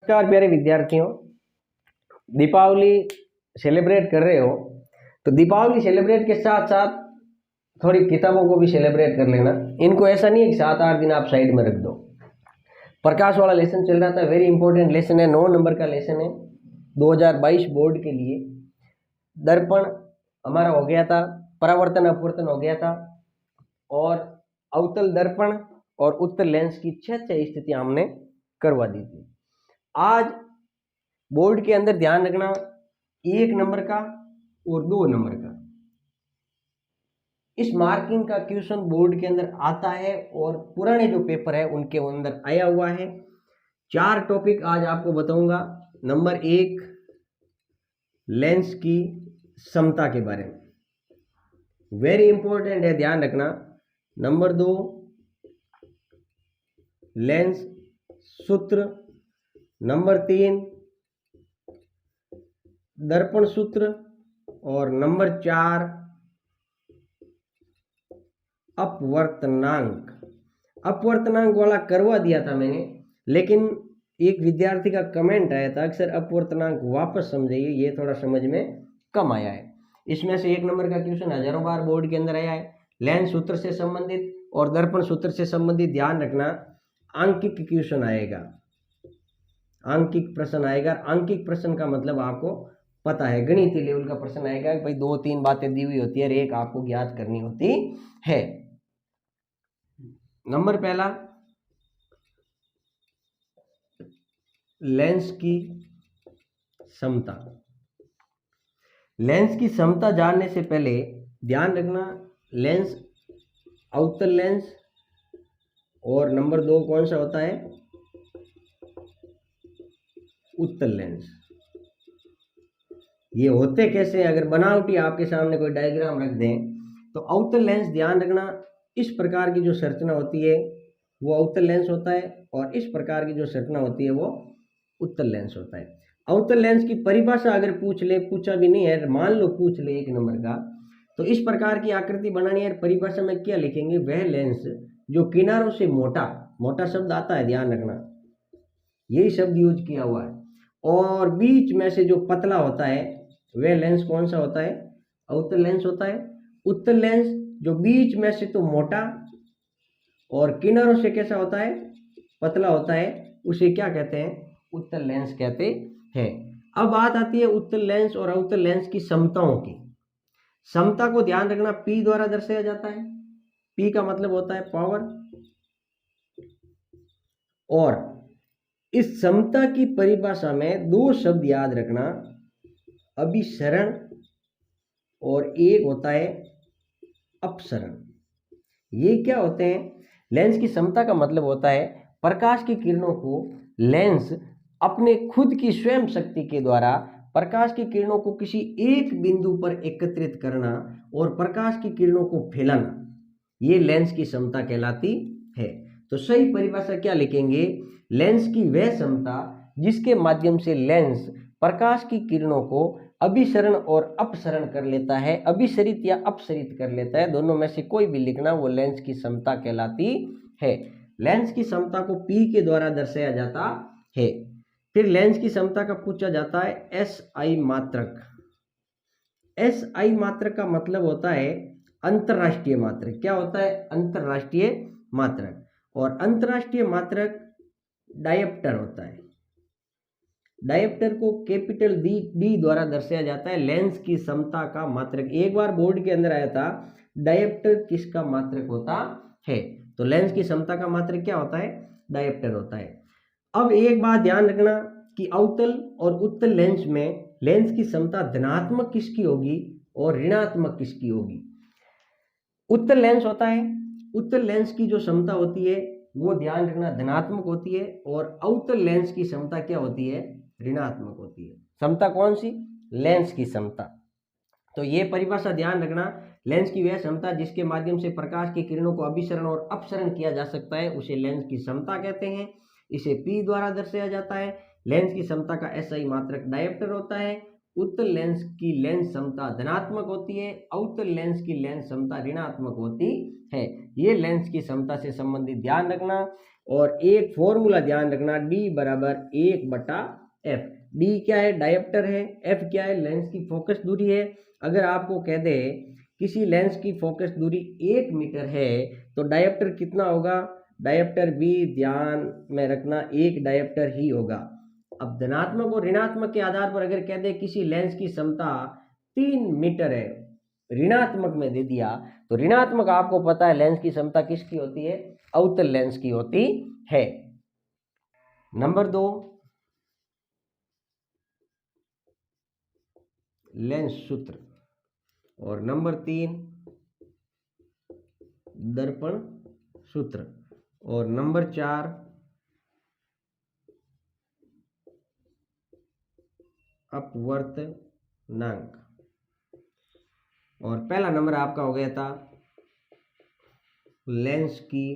नमस्कार प्यारे विद्यार्थियों, दीपावली सेलिब्रेट कर रहे हो तो दीपावली सेलिब्रेट के साथ साथ थोड़ी किताबों को भी सेलिब्रेट कर लेना। इनको ऐसा नहीं है कि 7-8 दिन आप साइड में रख दो। प्रकाश वाला लेसन चल रहा था, वेरी इंपॉर्टेंट लेसन है, 9 नंबर का लेसन है 2022 बोर्ड के लिए। दर्पण हमारा हो गया था, परावर्तन अपवर्तन हो गया था और अवतल दर्पण और उत्तल लेंस की 6 स्थितियां हमने करवा दी थी। आज बोर्ड के अंदर ध्यान रखना, 1 नंबर का और 2 नंबर का इस मार्किंग का क्वेश्चन बोर्ड के अंदर आता है और पुराने जो पेपर है उनके अंदर आया हुआ है। 4 टॉपिक आज आपको बताऊंगा। नंबर 1 लेंस की समता के बारे में, वेरी इंपॉर्टेंट है, ध्यान रखना। नंबर 2 लेंस सूत्र। नंबर 3 दर्पण सूत्र और नंबर 4 अपवर्तनांक। अपवर्तनांक वाला करवा दिया था मैंने, लेकिन एक विद्यार्थी का कमेंट आया था, अक्सर अपवर्तनांक वापस समझाइए, ये थोड़ा समझ में कम आया है। इसमें से 1 नंबर का क्वेश्चन हजारों बार बोर्ड के अंदर आया है। लेंस सूत्र से संबंधित और दर्पण सूत्र से संबंधित ध्यान रखना, आंकिक क्वेश्चन आएगा, आंकिक प्रश्न आएगा। आंकिक प्रश्न का मतलब आपको पता है, गणितीय लेवल का प्रश्न आएगा कि भाई 2-3 बातें दी हुई होती है और एक आपको ज्ञात करनी होती है। नंबर पहला, लेंस की समता। लेंस की समता जानने से पहले ध्यान रखना, लेंस अवतल लेंस और नंबर 2 कौन सा होता है, उत्तल लेंस। ये होते कैसे, अगर बनावटी आपके सामने कोई डायग्राम रख दें तो अवतल लेंस ध्यान रखना, इस प्रकार की जो संरचना होती है वो अवतल लेंस होता है और इस प्रकार की जो संरचना होती है वो उत्तल लेंस होता है। अवतल लेंस की परिभाषा अगर पूछा भी नहीं है, मान लो पूछ ले 1 नंबर का, तो इस प्रकार की आकृति बनानी है। परिभाषा में क्या लिखेंगे, वह लेंस जो किनारों से मोटा, मोटा शब्द आता है, ध्यान रखना, यही शब्द यूज किया हुआ है, और बीच में से जो पतला होता है वह लेंस कौन सा होता है, अवतल लेंस होता है। उत्तल लेंस जो बीच में से तो मोटा और किनारों से कैसा होता है, पतला होता है, उसे क्या कहते हैं, उत्तल लेंस कहते हैं। अब बात आती है उत्तल लेंस और अवतल लेंस की समताओं की। समता को ध्यान रखना, P द्वारा दर्शाया जाता है। P का मतलब होता है पावर, और इस समता की परिभाषा में 2 शब्द याद रखना, अभिसरण और एक होता है अपसरण। ये क्या होते हैं, लेंस की समता का मतलब होता है प्रकाश की किरणों को लेंस अपने खुद की स्वयं शक्ति के द्वारा प्रकाश की किरणों को किसी एक बिंदु पर एकत्रित करना और प्रकाश की किरणों को फैलाना, ये लेंस की समता कहलाती है। तो सही परिभाषा क्या लिखेंगे, लेंस की वह समता जिसके माध्यम से लेंस प्रकाश की किरणों को अभिसरण और अपसरण कर लेता है, अभिसरित या अपसरित कर लेता है, दोनों में से कोई भी लिखना, वो लेंस की समता कहलाती है। लेंस की समता को P के द्वारा दर्शाया जाता है। फिर लेंस की समता का पूछा जाता है SI मात्रक। SI मात्रक का मतलब होता है अंतरराष्ट्रीय मात्रक। क्या होता है, अंतरराष्ट्रीय मात्रक। और अंतरराष्ट्रीय मात्रक डायप्टर होता है। डायप्टर को कैपिटल D द्वारा दर्शाया जाता है, लेंस की समता का मात्रक। एक बार बोर्ड के अंदर आया था, डायप्टर किसका मात्रक होता है, तो लेंस की समता का मात्रक क्या होता है, डायप्टर होता है। अब एक बात ध्यान रखना कि अवतल और उत्तल लेंस में लेंस की समता धनात्मक किसकी होगी और ऋणात्मक किसकी होगी। उत्तल लेंस होता है, उत्तल लेंस की जो समता होती है वो ध्यान रखना धनात्मक होती है, और अवतल लेंस की समता क्या होती है, ऋणात्मक होती है। समता कौन सी, लेंस की समता। तो ये परिभाषा ध्यान रखना, लेंस की वह समता जिसके माध्यम से प्रकाश की किरणों को अभिसरण और अपसरण किया जा सकता है उसे लेंस की समता कहते हैं। इसे P द्वारा दर्शाया जाता है। लेंस की समता का SI मात्रक डायप्टर होता है। उत्तल लेंस की लेंस समता धनात्मक होती है, अवतल लेंस की लेंस समता ऋणात्मक होती है। ये लेंस की समता से संबंधित ध्यान रखना। और एक फॉर्मूला ध्यान रखना, D बराबर 1/f। D क्या है? डायोप्टर है। F क्या है? लेंस की फोकस दूरी है। अगर आपको कह दे किसी लेंस की फोकस दूरी 1 मीटर है तो डायोप्टर कितना होगा? डायोप्टर भी ध्यान में रखना 1 डायोप्टर ही होगा। अब धनात्मक और ऋणात्मक के आधार पर अगर कह दे किसी लेंस की समता 3 मीटर है, ऋणात्मक में दे दिया, तो ऋणात्मक आपको पता है लेंस की क्षमता किसकी होती है? अवतल लेंस की होती है। नंबर 2, लेंस सूत्र। और नंबर 3, दर्पण सूत्र। और नंबर 4, अपवर्तनांक। और पहला नंबर आपका हो गया था लेंस की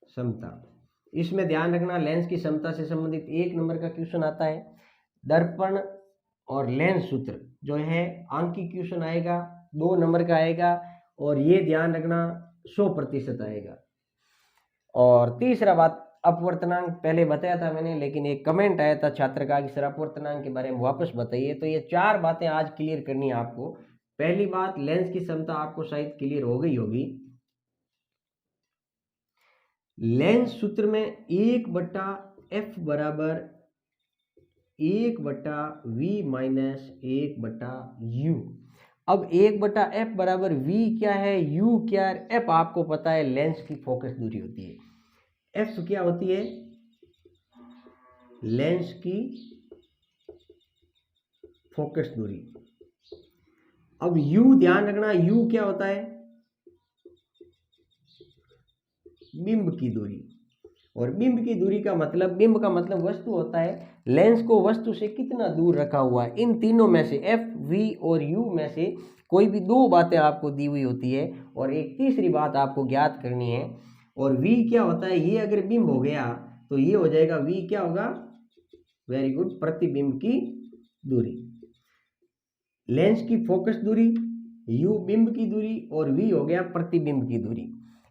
क्षमता। इसमें ध्यान रखना लेंस की क्षमता से संबंधित 1 नंबर का क्वेश्चन आता है। दर्पण और लेंस सूत्र जो है अंकीय क्वेश्चन आएगा, 2 नंबर का आएगा। और ये ध्यान रखना 100% आएगा। और तीसरा बात, अपवर्तनांक पहले बताया था मैंने, लेकिन एक कमेंट आया था छात्र का कि सर अपवर्तनांक के बारे में वापस बताइए। तो ये 4 बातें आज क्लियर करनी है आपको। पहली बात, लेंस की क्षमता आपको शायद क्लियर हो गई होगी। लेंस सूत्र में 1/f बराबर 1/v माइनस 1/u। अब 1/f बराबर v क्या है, u क्या है, f आपको पता है लेंस की फोकस दूरी होती है। f क्या होती है? लेंस की फोकस दूरी। अब u ध्यान रखना, u क्या होता है? बिंब की दूरी। और बिंब की दूरी का मतलब, बिंब का मतलब वस्तु होता है, लेंस को वस्तु से कितना दूर रखा हुआ है। इन तीनों में से f, v और u में से कोई भी 2 बातें आपको दी हुई होती है और एक तीसरी बात आपको ज्ञात करनी है। और v क्या होता है? ये अगर बिंब हो गया तो ये हो जाएगा v क्या होगा? वेरी गुड, प्रतिबिंब की दूरी। लेंस की फोकस दूरी, u बिंब की दूरी और v हो गया प्रतिबिंब की दूरी।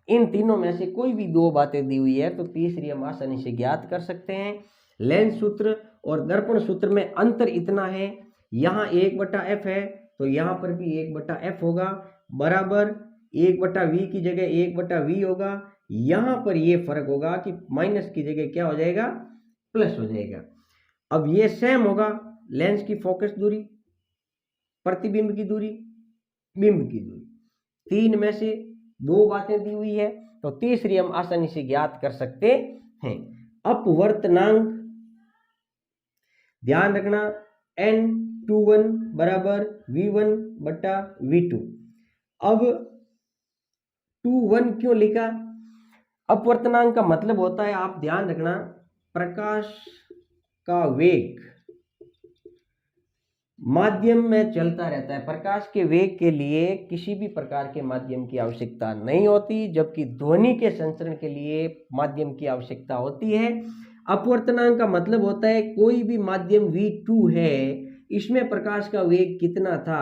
इन तीनों में से कोई भी 2 बातें दी हुई है तो तीसरी हम आसानी से ज्ञात कर सकते हैं। लेंस सूत्र और दर्पण सूत्र में अंतर इतना है, यहाँ 1/f है तो यहाँ पर भी 1/f होगा, बराबर 1/v की जगह 1/v होगा। यहाँ पर ये फर्क होगा कि माइनस की जगह क्या हो जाएगा? प्लस हो जाएगा। अब ये सेम होगा, लेंस की फोकस दूरी, प्रतिबिंब की दूरी, बिंब की दूरी। 3 में से 2 बातें दी हुई है तो तीसरी हम आसानी से ज्ञात कर सकते हैं। अपवर्तनांक ध्यान रखना, n21 बराबर v1/v2। अब 21 क्यों लिखा? अपवर्तनांक का मतलब होता है, आप ध्यान रखना, प्रकाश का वेग माध्यम में चलता रहता है। प्रकाश के वेग के लिए किसी भी प्रकार के माध्यम की आवश्यकता नहीं होती, जबकि ध्वनि के संचरण के लिए माध्यम की आवश्यकता होती है। अपवर्तनांक का मतलब होता है कोई भी माध्यम v2 है, इसमें प्रकाश का वेग कितना था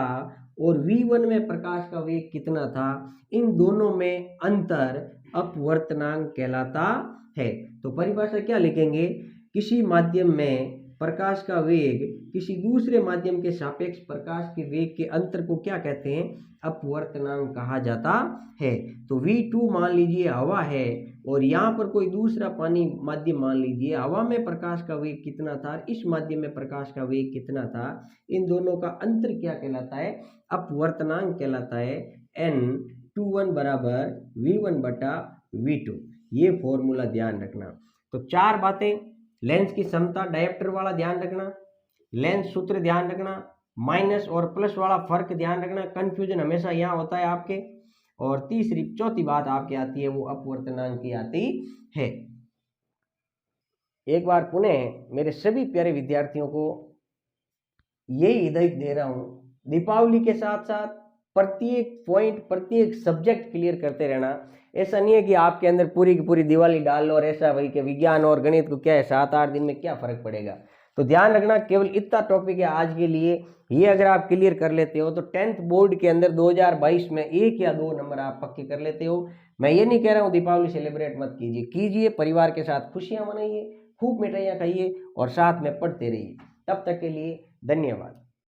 और v1 में प्रकाश का वेग कितना था, इन दोनों में अंतर अपवर्तनांक कहलाता है। तो परिभाषा क्या लिखेंगे? किसी माध्यम में प्रकाश का वेग किसी दूसरे माध्यम के सापेक्ष प्रकाश के वेग के अंतर को क्या कहते हैं? अपवर्तनांक कहा जाता है। तो v2 मान लीजिए हवा है और यहाँ पर कोई दूसरा पानी माध्यम मान लीजिए, हवा में प्रकाश का वेग कितना था, इस माध्यम में प्रकाश का वेग कितना था, इन दोनों का अंतर क्या कहलाता है? अपवर्तनांक कहलाता है। n21 बराबर v1/v2। ये फॉर्मूला ध्यान रखना। तो 4 बातें, लेंस की समता, डायोप्टर वाला ध्यान रखना, लेंस सूत्र ध्यान रखना, माइनस और प्लस वाला फर्क ध्यान रखना, कंफ्यूजन हमेशा यहाँ होता है आपके। और चौथी बात आपके आती है वो अपवर्तनांक की आती है। एक बार पुनः मेरे सभी प्यारे विद्यार्थियों को यही हिदायत दे रहा हूँ, दीपावली के साथ साथ प्रत्येक पॉइंट, प्रत्येक सब्जेक्ट क्लियर करते रहना। ऐसा नहीं है कि आपके अंदर पूरी की पूरी दिवाली डाल लो और ऐसा वही कि विज्ञान और गणित को क्या है 7-8 दिन में क्या फर्क पड़ेगा। तो ध्यान रखना, केवल इतना टॉपिक है आज के लिए। ये अगर आप क्लियर कर लेते हो तो 10th बोर्ड के अंदर 2022 में 1 या 2 नंबर आप पक्के कर लेते हो। मैं ये नहीं कह रहा हूँ दीपावली सेलिब्रेट मत कीजिए, कीजिए, परिवार के साथ खुशियां मनाइए, खूब मिठाइयाँ खाइए और साथ में पढ़ते रहिए। तब तक के लिए धन्यवाद।